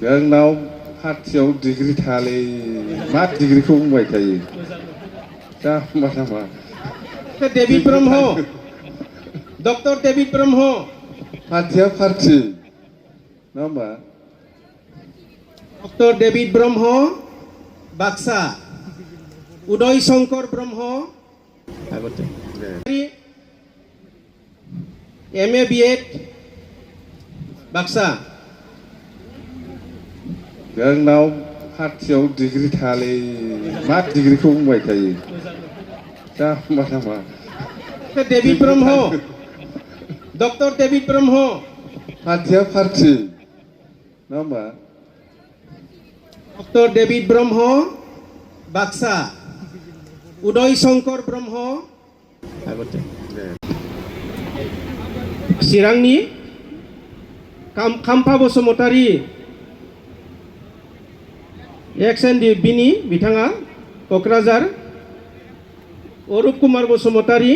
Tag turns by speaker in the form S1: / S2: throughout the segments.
S1: जोंनाव खाथियाव डिग्री थालै मा डिग्रीखौ बुंबाय थायो दा मा नामा
S2: डेविड ब्रह्म डक्टर डेविड ब्रह्म
S1: पार्टिया पार्टी नङा होमबा
S2: doctor David Brahma Baksa Uday Shankar Brahma M A B Ed Baksa
S1: जोंनाव खाथियाव डिग्री थालै मा डिग्रीखौ बुंबाय थायो दा मा नामा
S2: डेविड ब्रह्म डक्टर डेविड ब्रह्म
S1: पार्टिया पार्टी नङा होमबा
S2: डक्टर डेविड ब्रह्म बाक्सा उदय शंकर ब्रह्म चिरांनि खाम्फा बसुमतारी एक्स एन डि बिनि बिथाङा क'क्राझार अरुप कुमार बसुमतारी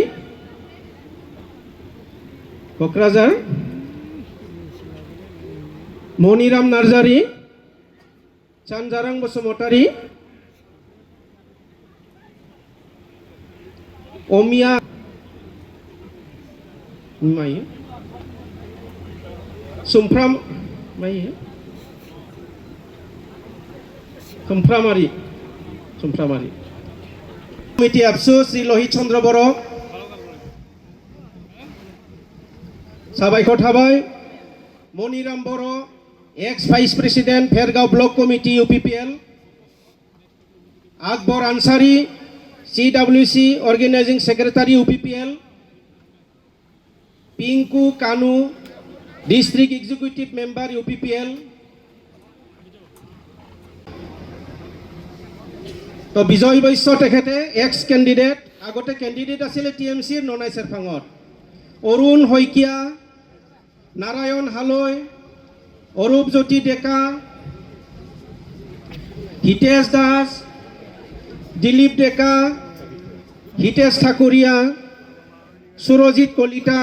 S2: क'क्राझार मनिराम नार्जारी सानजारां बसुमतारी अमिया मायो सुमफ्राम मायो सुमफ्रामारि कमिटि आबसु श्री लहित चन्द्र बर' साबायखर थाबाय Maniram Boro' ex vice president Bhergaon block committee UPPL Akbar Ansari CWC organizing secretary UPPL Pinku Kanu district executive member UPPL তো বিজয় বৈশ্য তেখেতে এক্স কেণ্ডিডেট আগতে কেণ্ডিডেট আছিলে TMCৰ ননাই চেৰফাঙত অৰুণ শইকীয়া নাৰায়ণ হালৈ অৰূপ জ্যোতি ডেকা হিতেশ দাস দিলীপ ডেকা হিতেশ ঠাকুৰীয়া সুৰজিৎ কলিতা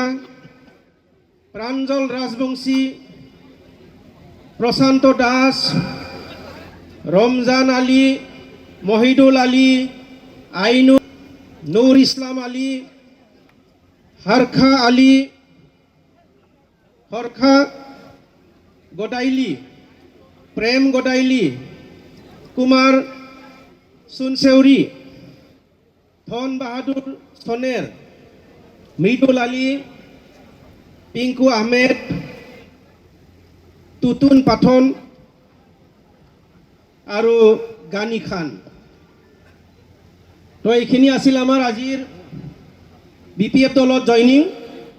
S2: প্ৰাঞ্জল ৰাজবংশী প্ৰশান্ত দাস ৰমজান আলী মহিদুল আলী আইনুল নূৰ ইছলাম আলী হৰখা আলী হৰখা গদাইলি প্ৰেম গদাইলি কুমাৰ সুনসেউৰী ধন বাহাদুৰ চনেৰ মৃদুল আলী পিংকু আহমেদ তুতুন পাঠন আৰু গানি খান তো এইখিনি আছিল আমাৰ আজিৰ BPF দলত জইনিং